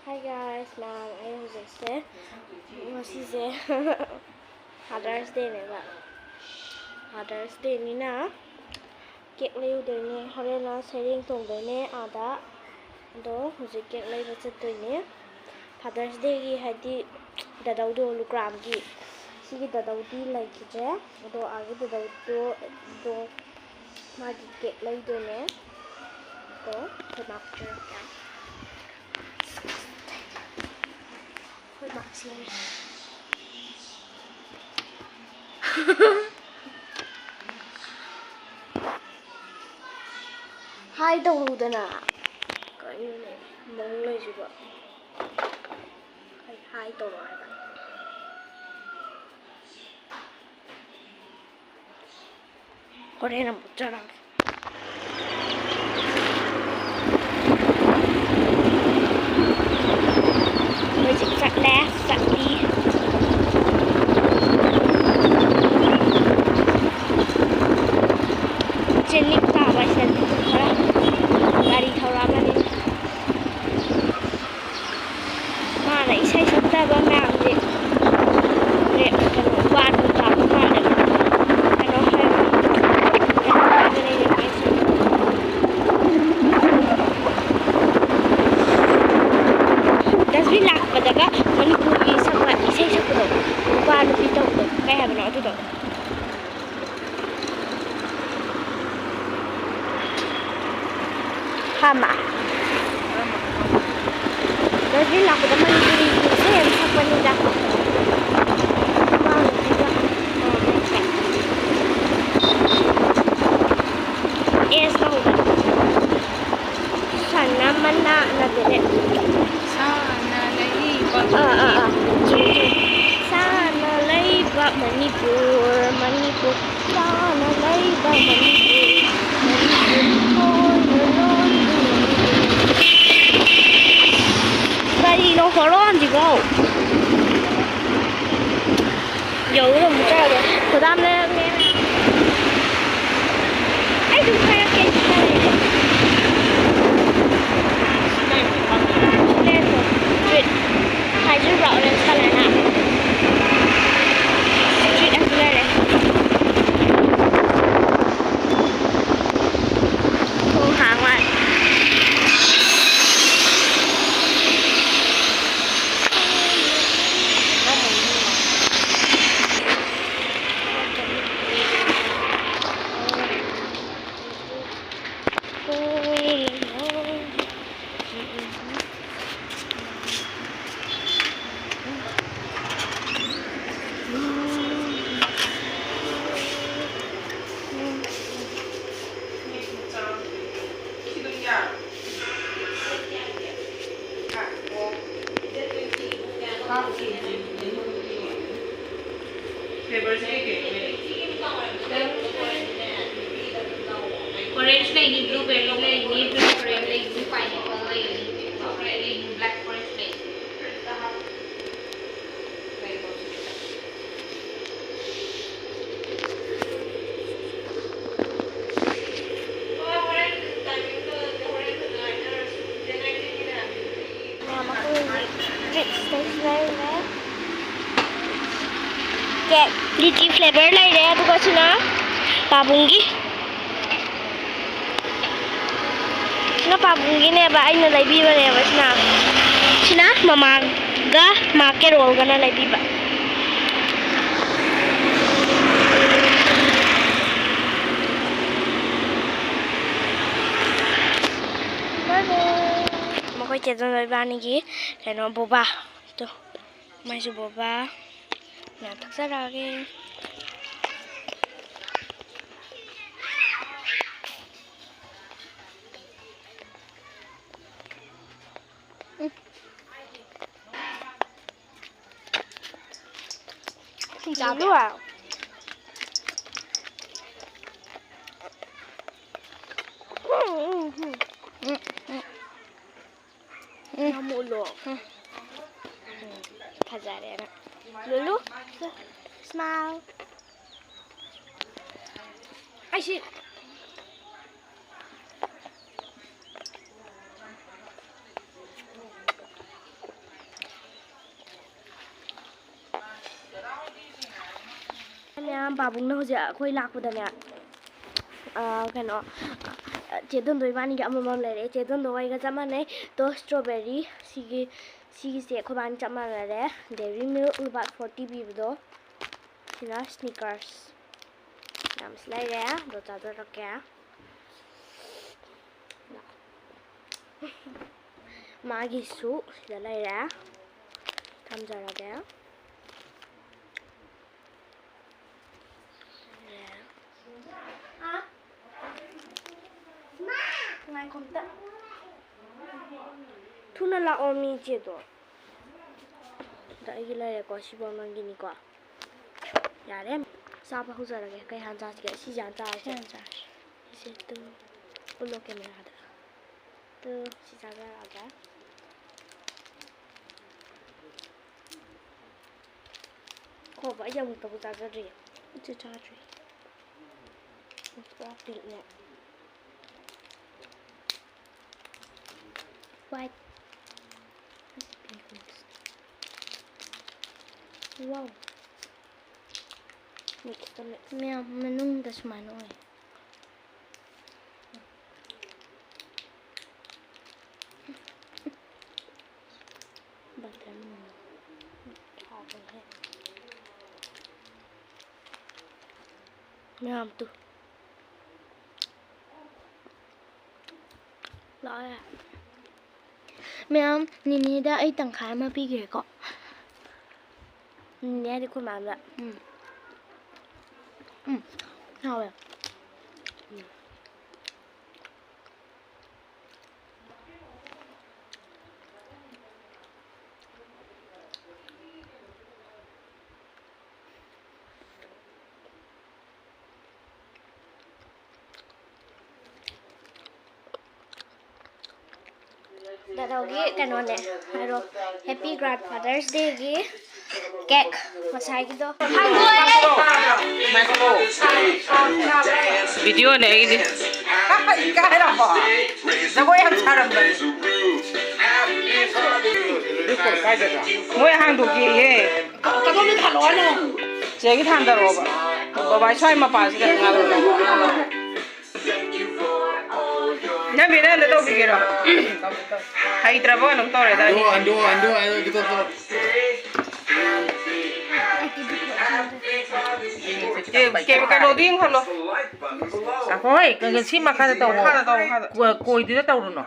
Hi guys, now I am Jesse. Ngasize Father's Day neba. Father's Day nina cake layudoine horena sairing tongdoine ada ado hujik cake layba chattoine. Father's Day gi hadi dadawdo lugram gi sigi dadawdi laikidre ado agi dadawdo do magi cake laydoine ado picture ka Hi tawrudana kaine mong leisiba hi tawro haiba horena mutjara Music sạc đá, sạc đi Trên link tả bài xe tiếp tục khá là đi thâu ra đi mà lại xây sắp ra ba mạng gì để cái nó quan trọng mà để cái nó hay cái này là cái gì Dasbi lạc và daga manipuri sakwa isai sakdo ba nu pitong do kai ha bana tu do hama Dasbi lạc và manipuri isai sakwa ni da ba nu pitong es no sana mana na dele Sana lấy bạc Manipur Sana lấy bạc Manipur Đây nó khó lon gì đâu Dấu rồi một trời rồi Của Tam lên nghe Ấy đừng khai ra kênh Lên rồi Chuyện Hai chữ rõ lên sao lại nào Chuyện ăn lên này Không hàng lại Orange lagi, blueberry lagi, blueberry lagi, pineapple lagi, black forest lagi. Kayak lychee flavor lai deh tu kau cina pabunggi cina pabunggi ni ba ini lai biba ni ba cina mama ga make roll gana lai biba Makoi cetan lai ba ni ki kena boba tu masih boba Nah, tak sadar lagi. Dulu ah. Kamu lo. Kajar ya nak. Lulu, smile. I see. ꯃꯌꯥꯝ ꯄꯥꯕꯨꯡꯅ ꯍꯧꯖꯤꯛ ꯑꯩꯈꯣꯏ ꯂꯥꯛꯄꯗꯅꯦ ꯀꯩꯅꯣ ꯆꯦꯗꯣꯟꯗꯣ ꯏꯕꯥꯅꯤꯒꯤ ꯑꯃꯃꯝ ꯂꯩꯔꯛꯑꯦ ꯆꯦꯗꯣꯟꯗꯣ ꯑꯩꯒ ꯆꯞ ꯃꯥꯟꯅꯩ ꯇꯣ ꯁ꯭ꯇ꯭ꯔꯣꯕꯦꯔꯤ ꯁꯤꯒꯤꯁꯦ ꯑꯩꯈꯣꯏꯕꯥꯅꯤ ꯆꯞ ꯃꯥꯟꯅꯔꯦ ꯗꯦꯔꯤ ꯃꯤꯜꯛ ꯂꯨꯄꯥ 40 ꯄꯤꯕꯗꯣ ꯁꯤꯅ ꯁ꯭ꯅꯤꯀꯔꯁ ꯌꯥꯝꯁꯨ ꯂꯩꯔꯦ ꯑꯗꯣ ꯆꯥꯖꯔꯛꯀꯦ ꯃꯥꯒꯤꯁꯨ ꯁꯤꯗ ꯂꯩꯔꯦ ꯊꯝꯖꯔꯒꯦ ꯉꯥꯏꯈꯣꯝꯇ ꯊꯨꯅ ꯂꯥꯛꯑꯣ ꯃꯤ ꯏꯆꯦꯗꯣ ꯁꯤꯗ ꯑꯩꯒꯤ ꯂꯩꯔꯦꯀꯣ ꯁꯤꯐꯥꯎ ꯅꯪꯒꯤꯅꯤꯀꯣ ꯌꯥꯔꯦ ꯆꯥꯕ ꯍꯧꯖꯔꯒꯦ ꯀꯩ ꯍꯥꯟ ꯆꯥꯁꯤꯒꯦ ꯁꯤꯁꯦ ꯍꯥꯟ ꯆꯥꯔꯁꯦ ꯁꯤꯁꯦ ꯇꯨ ꯎꯠꯂꯣ ꯀꯦꯃꯦꯔꯥꯗ ꯇꯨ ꯁꯤ ꯆꯥꯖꯔꯛꯑꯒꯦ ꯈꯣꯕ ꯑꯩ ꯑꯃꯨꯛꯇꯕꯨ ꯆꯥꯖꯗ꯭ꯔꯤ ꯏꯆꯦ ꯆꯥꯗ꯭ꯔꯤ ꯄꯨꯔꯥ ꯄꯤꯡꯛꯅꯦ white wow ꯃꯌꯥꯝ ꯃꯅꯨꯡꯗ ꯁꯨꯃꯥꯏꯅ ꯑꯣꯏ ꯕꯇꯔ ꯍꯥꯎꯕꯅꯦ ꯃꯌꯥꯝ ꯇꯨ ꯂꯥꯛꯑꯦ ꯃꯌꯥꯝ ꯅꯤꯅꯦꯗ ꯑꯩ ꯇꯪꯈꯥꯏ ꯑꯃ ꯄꯤꯈ꯭ꯔꯦꯀꯣ ꯅꯤꯅꯦ ꯍꯥꯏꯗꯤ ꯑꯩꯈꯣꯏ ꯃꯥꯝꯗ ꯍꯥꯎꯋꯦ ꯗꯥꯗꯥꯎꯒꯤ ꯀꯩꯅꯣꯅꯦ ꯍꯥꯏꯔꯣ ꯍꯦꯄꯤ ꯒ꯭ꯔꯥꯟ ꯐꯥꯗꯔꯁ ꯗꯦꯒꯤ ꯀꯦꯛ ꯉꯁꯥꯏꯒꯤꯗꯣ ꯚꯤꯗꯤꯑꯣꯅꯦ ꯑꯩꯒꯤꯗꯤ ꯏꯀꯥꯏꯔꯕꯣ ꯖꯒꯣꯏ ꯌꯥꯝ ꯁꯥꯔꯝꯕꯅꯤ ꯃꯣꯏ ꯍꯥꯡꯗꯣꯛꯀꯦꯌꯦ ꯀꯗꯣꯝꯗ ꯊꯥꯟꯗꯣꯛꯑꯣ ꯆꯦꯒꯤ ꯊꯥꯟꯗꯔꯛꯑꯣꯕ ꯕꯕꯥ ꯁ꯭ꯋꯥꯏ ꯃꯄꯥꯁꯤꯗ ꯅꯪ ꯅꯪꯗ ꯇꯧꯕꯤꯒꯦꯔꯣ ꯍꯩꯇ꯭ꯔꯕꯣ ꯑꯗꯨꯝ ꯇꯧꯔꯦꯗ ꯀꯩꯅꯣꯗꯤ ꯌꯦꯡꯍꯜꯂꯣ ꯍꯣꯏ ꯁꯤ ꯃꯈꯥꯗ ꯇꯧ ꯀꯣꯏꯗꯨꯗ ꯇꯧꯔꯨꯅꯣ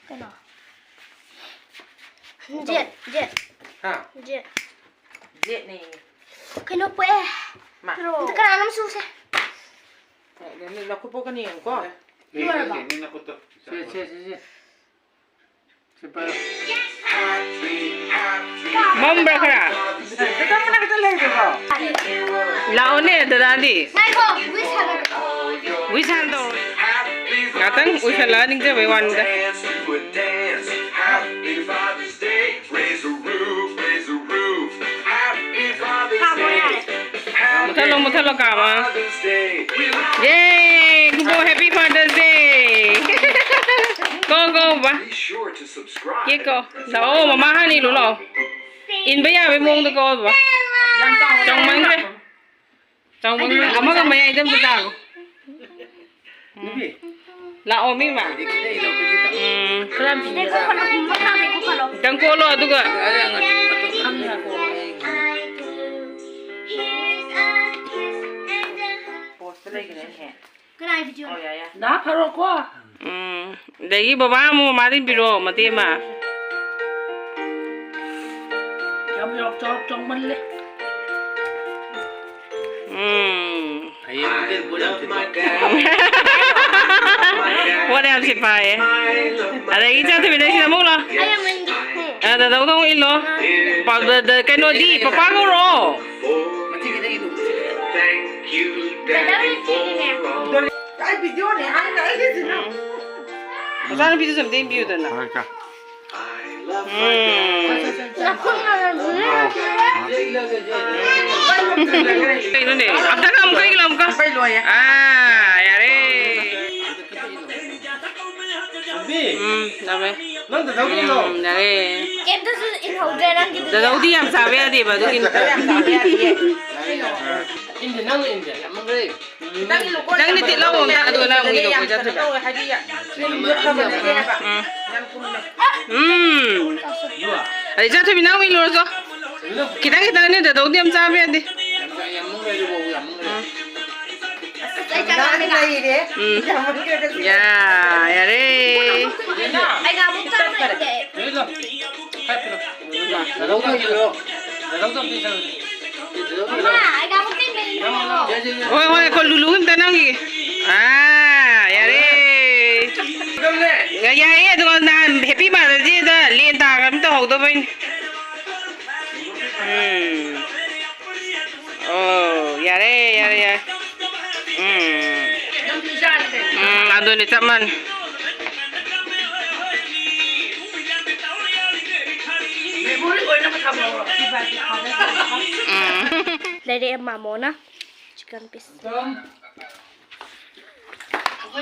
ꯀꯩꯅꯣ ꯖꯦꯠ ꯖꯦꯠꯅꯦ ꯀꯩꯅꯣ ꯄꯣꯛꯑꯦ ꯑꯝꯇ ꯀꯅꯥꯅꯣꯝ ꯁꯨꯁꯦ ꯅꯈꯨꯠ ꯄꯣꯛꯀꯅꯤ ꯌꯦꯡꯉꯨꯀꯣ ꯃꯝꯕ꯭ꯔꯥ ꯈꯔ ꯂꯥꯛꯑꯣꯅꯦ ꯗꯗꯥꯗꯤ ꯋꯤꯁ ꯍꯥꯟꯅ ꯇꯧꯔꯣ ꯉꯥꯛꯇꯪ ꯎꯏꯁꯜꯂꯒ ꯅꯤꯡꯖꯕꯩ ꯋꯥꯅꯤꯗ मुथलो कामा ये गुबो happy father's day go ba ये को लाओ ममा हानी लो लाओ इन भैया बे मोंग तो को ba chong mang ama ga mai idam ta लाओ मी मा kram pi dang ko lo aduga 나 바로 거. 내기 봐봐 뭐 말이 빌어 마디마. 엽엽 정말래. What else if I? Ada kita tu bila kita mula. Ada tahu ilo. Pada cái nồi đi, papa kau ro. Macam kita itu. Thank you. Cái video này hay đấy chứ nào. Sao nó video làm tên biểu tượng nào? Cái nó này, ăn thằng không cái làm cơ. À, ya đấy. Dabe. Nang da dau lo. Dare. ꯀꯩꯝꯇꯁꯨ ꯏꯟꯍꯧꯗ꯭ꯔꯦ ꯅꯪꯒꯤꯗꯨꯗꯤ Dadauti yam sabe yadeeba aduꯒꯤ. Inde nang inde. Kitangdi titlaw amta aduga na among ilo ko jatsuba. Yuwa. Adi jatsubi na among ilo so. Kitang ni dadauti yam sabe yade. Ya, yare. Ay nga mo ka na hindi. Yun lo. Hai pero. Da dau dau lo. Da dau dau pisa. Mama, ay nga mo ka na. Oi oi ko luluhim tanang gi. Ah, yare. Ya ya ya aduga na happy birthday da len ta kam to hog do bain. Oh, yare yare ya. Ado ni taman. Lady Mamona chicken piece.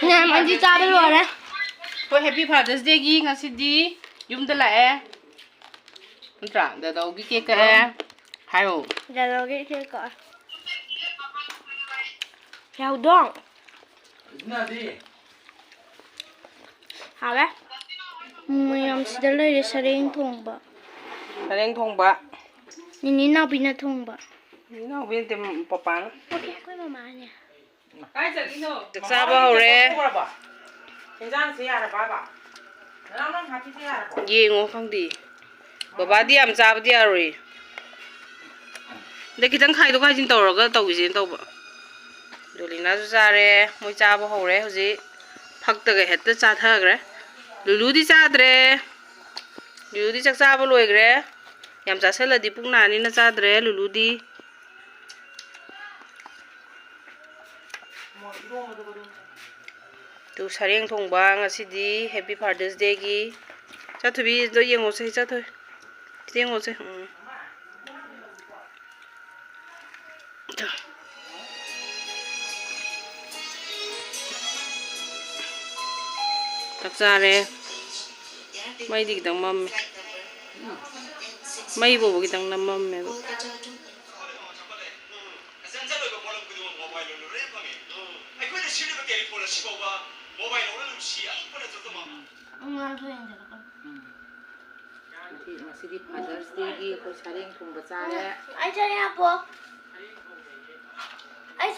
Nè mà đi cha đi rồi đấy. Thôi happy Father's Day gi ngasidi yumda lae. Ntra da dau gi cake ka. Hayo. Giờ rồi cái cỡ. Heo đông. Na di. Hả bé? Mình sẽ lấy để sareng thong ba. Sareng thongba. Nini nào bị nó thong ba. Ni na bin tem papang. Ok, quay mama nè. Kai sa dino. Sa ba hore. Yengo khang di. Baba di am cha ba di ari. De kitang khai do khai jin tawraga tawjin tawba. Dolina su cha re, moi cha ba hore hoji. Phakta ga hetta cha thagre. Lulu di cha dre. Lulu di chak cha ba loi gre. Yam cha sela di puk na ni na cha dre lulu di. Tu sareng thongba ngasidi happy Father's Day gi. Cha thubi do yengo se cha thoi. Yengo se. Chắc ra đây mấy đi tầng mâm mấy bộ cái tầng năm mâm này Anh chơi nha bố. Anh